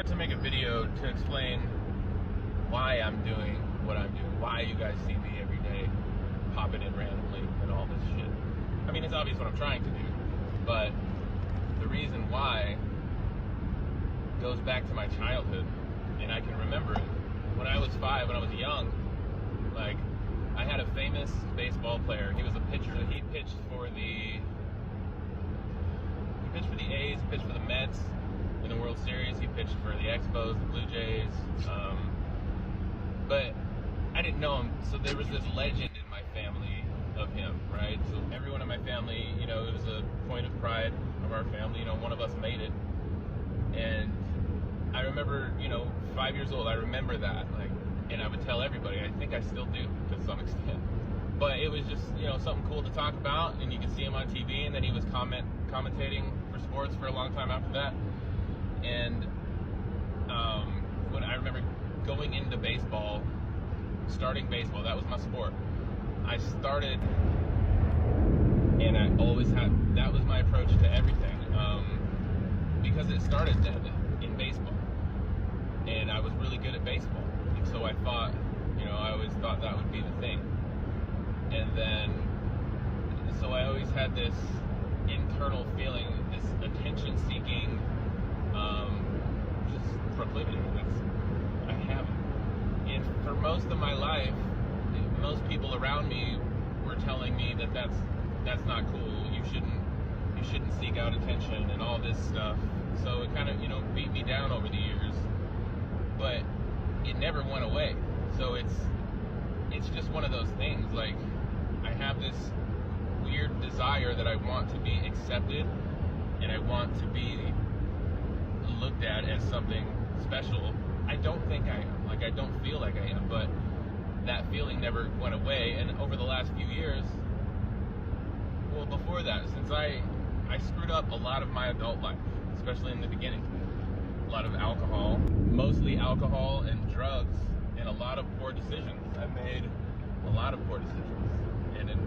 wanted to make a video to explain why I'm doing what I'm doing, why you guys see me every day popping in randomly and all this shit. I mean, it's obvious what I'm trying to do, but the reason why goes back to my childhood, and I can remember it. When I was 5, when I was young, like, I had a famous baseball player. He was a pitcher. He pitched for the A's, he pitched for the Mets in the World Series, he pitched for the Expos, the Blue Jays, but I didn't know him, so there was this legend in my family of him, right? So everyone in my family, you know, it was a point of pride of our family, you know, one of us made it. And I remember, you know, 5 years old, I remember that, like, and I would tell everybody. I think I still do to some extent, but it was just, you know, something cool to talk about, and you could see him on TV, and then he was commentating for sports for a long time after that. And when I remember going into baseball, starting baseball, that was my sport. I started, and I always had, that was my approach to everything, because it started then in baseball, and I was really good at baseball, and so I thought, you know, I always thought that would be the thing. And then, so I always had this internal feeling, this attention-seeking, just proclivity. I have it. And for most of my life, most people around me were telling me that that's not cool. You shouldn't seek out attention and all this stuff. So it kind of, you know, beat me down over the years, but it never went away. So it's just one of those things. Like, I have this weird desire that I want to be accepted, and I want to be looked at as something special. I don't think I am. Like, I don't feel like I am, but that feeling never went away. And over the last few years, well, before that, since I screwed up a lot of my adult life, especially in the beginning. A lot of alcohol, mostly alcohol and drugs, and a lot of poor decisions. I made a lot of poor decisions, and it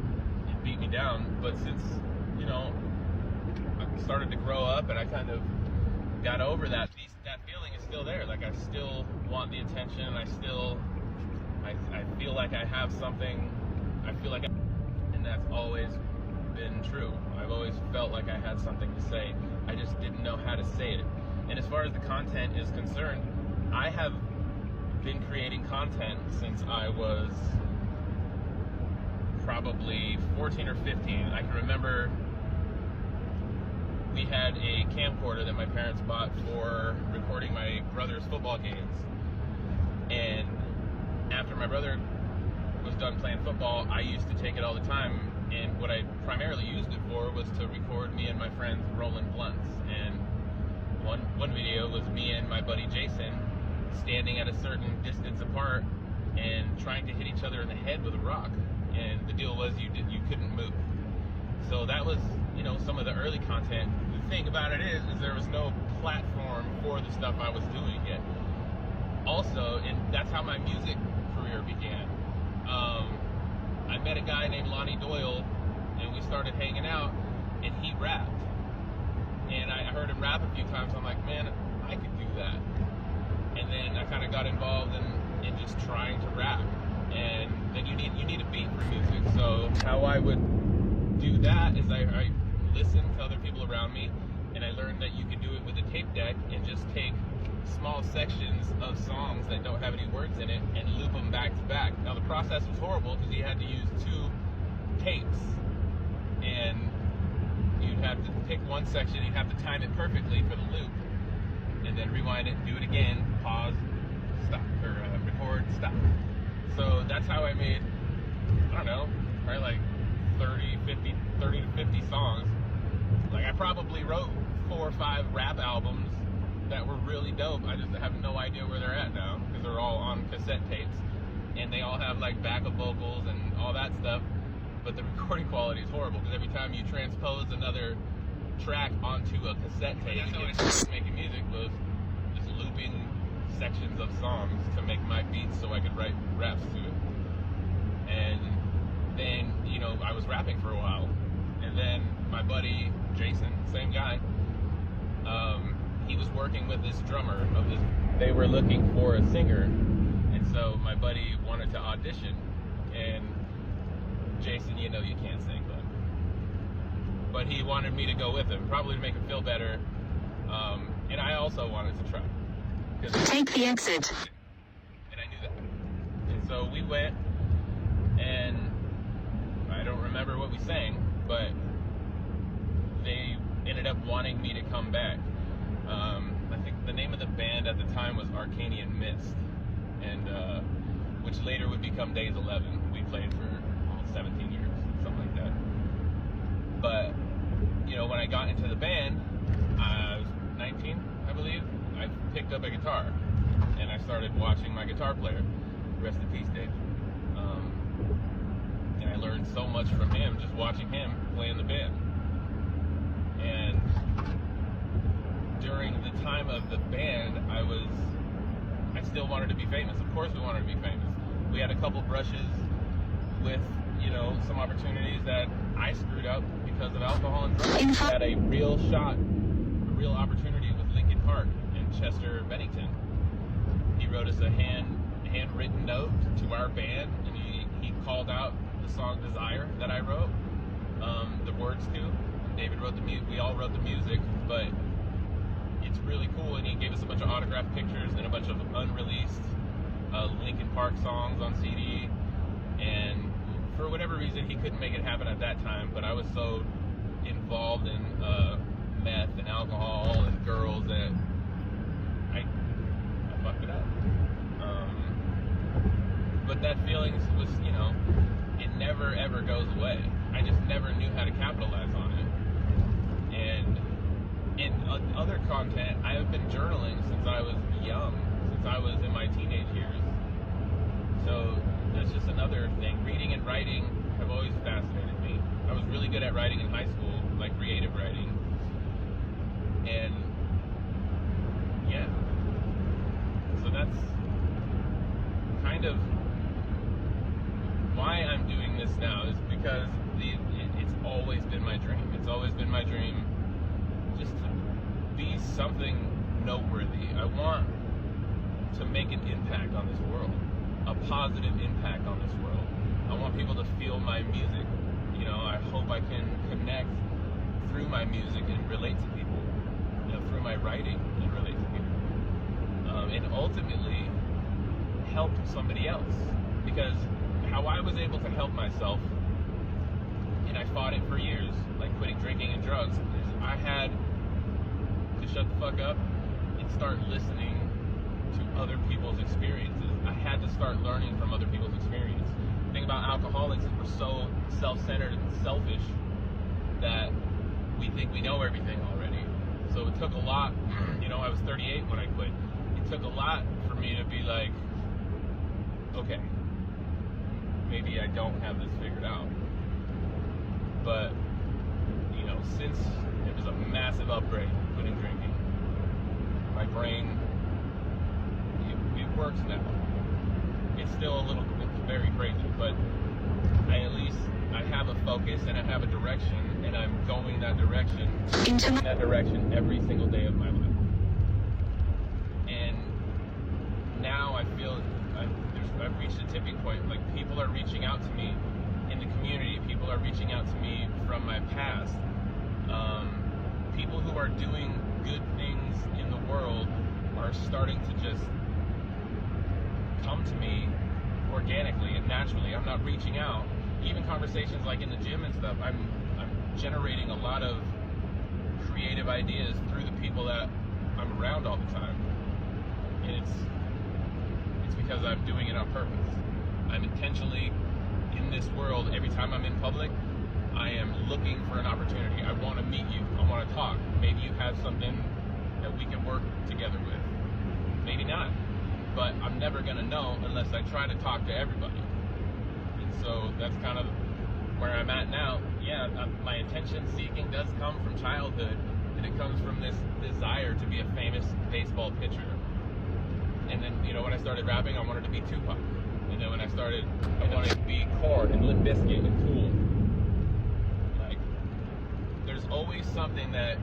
beat me down. But since, you know, I started to grow up and I kind of got over that, that feeling is still there. Like, I still want the attention. I feel like I have something. I feel like, and that's always been true. I've always felt like I had something to say. I just didn't know how to say it. And as far as the content is concerned, I have been creating content since I was probably 14 or 15. I can remember we had a camcorder that my parents bought for recording my brother's football games. And after my brother was done playing football, I used to take it all the time. And what I primarily used it for was to record me and my friends rolling blunts. And one video was me and my buddy Jason standing at a certain distance apart and trying to hit each other in the head with a rock. And the deal was you couldn't move. So that was, you know, some of the early content. The thing about it is there was no platform for the stuff I was doing yet. Also, and that's how my music career began. I met a guy named Lonnie Doyle, and we started hanging out, and he rapped. And I heard him rap a few times. I'm like, man, I could do that. And then I kind of got involved in just trying to rap. And then you need a beat for music. So how I would do that is I listened to other people around me, and I learned that you could do it with a tape deck and just take small sections of songs that don't have any words in it and loop them back to back. Now, the process was horrible because you had to use 2 tapes, and you'd have to pick one section, you'd have to time it perfectly for the loop, and then rewind it, do it again, pause, stop, or record, stop. So that's how I made, I don't know, probably like 30 to 50 songs. Like, I probably wrote 4 or 5 rap albums that were really dope. I just have no idea where they're at now because they're all on cassette tapes, and they all have like backup vocals and all that stuff, but the recording quality is horrible because every time you transpose another track onto a cassette tape, that's how I started making music, was just looping sections of songs to make my beats so I could write raps to it. And then, you know, I was rapping for a while, and then my buddy Jason, same guy, he was working with this drummer of this. They were looking for a singer, and so my buddy wanted to audition. And Jason, you know you can't sing, but he wanted me to go with him, probably to make him feel better. And I also wanted to try. Take the exit. And I knew that. And so we went, and I don't remember what we sang, but they ended up wanting me to come back. I think the name of the band at the time was Arcanian Mist, and which later would become Days 11. We played for 17 years, something like that. But, you know, when I got into the band, I was 19, I believe. I picked up a guitar, and I started watching my guitar player. Rest in peace, Dave. And I learned so much from him, just watching him play in the band. And during the time of the band, I still wanted to be famous. Of course we wanted to be famous. We had a couple brushes with, you know, some opportunities that I screwed up because of alcohol and drugs. We had a real shot, a real opportunity with Linkin Park and Chester Bennington. He wrote us a handwritten note to our band, and he called out the song Desire that I wrote, the words to. David wrote the music, we all wrote the music, but it's really cool, and he gave us a bunch of autographed pictures and a bunch of unreleased Linkin Park songs on CD, and for whatever reason he couldn't make it happen at that time, but I was so involved in meth and alcohol and girls that I fucked it up. But that feeling was, you know, it never ever goes away. I just never knew how to capitalize on it. And in other content, I have been journaling since I was young, since I was in my teenage years. So that's just another thing. Reading and writing have always fascinated me. I was really good at writing in high school, like creative writing. And yeah, so that's kind of why I'm doing this now, is because it's always been my dream. It's always been my dream just to be something noteworthy. I want to make an impact on this world, a positive impact on this world. I want people to feel my music. You know, I hope I can connect through my music and relate to people, you know, through my writing and relate to people. And ultimately help somebody else. Because how I was able to help myself, and I fought it for years, like quitting drinking and drugs, is I had to shut the fuck up and start listening to other people's experiences. I had to start learning from other people's experience. The thing about alcoholics is we're so self-centered and selfish that we think we know everything already. So it took a lot, you know, I was 38 when I quit. It took a lot for me to be like, okay, maybe I don't have this figured out. But, you know, since it was a massive upgrade, quitting drinking, my brain, it works now. It's still a little, it's very crazy, but I have a focus and I have a direction, and I'm going that direction every single day of my life. And now I feel I've reached a tipping point. Like, people are reaching out to me in the community. People are reaching out to me from my past. People who are doing good things in the world are starting to just come to me organically and naturally. I'm not reaching out. Even conversations like in the gym and stuff, I'm generating a lot of creative ideas through the people that I'm around all the time. And it's because I'm doing it on purpose. I'm intentionally in this world. Every time I'm in public, I am looking for an opportunity. I want to meet you. I want to talk. Maybe you have something that we can work together with. Maybe not. But I'm never going to know unless I try to talk to everybody. And so that's kind of where I'm at now. Yeah, my attention seeking does come from childhood, and it comes from this desire to be a famous baseball pitcher. And then, you know, when I started rapping, I wanted to be Tupac. And then when I started, I wanted to be Korn and Limp Bizkit and Tool. Like, there's always something that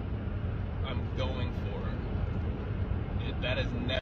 I'm going for. that is never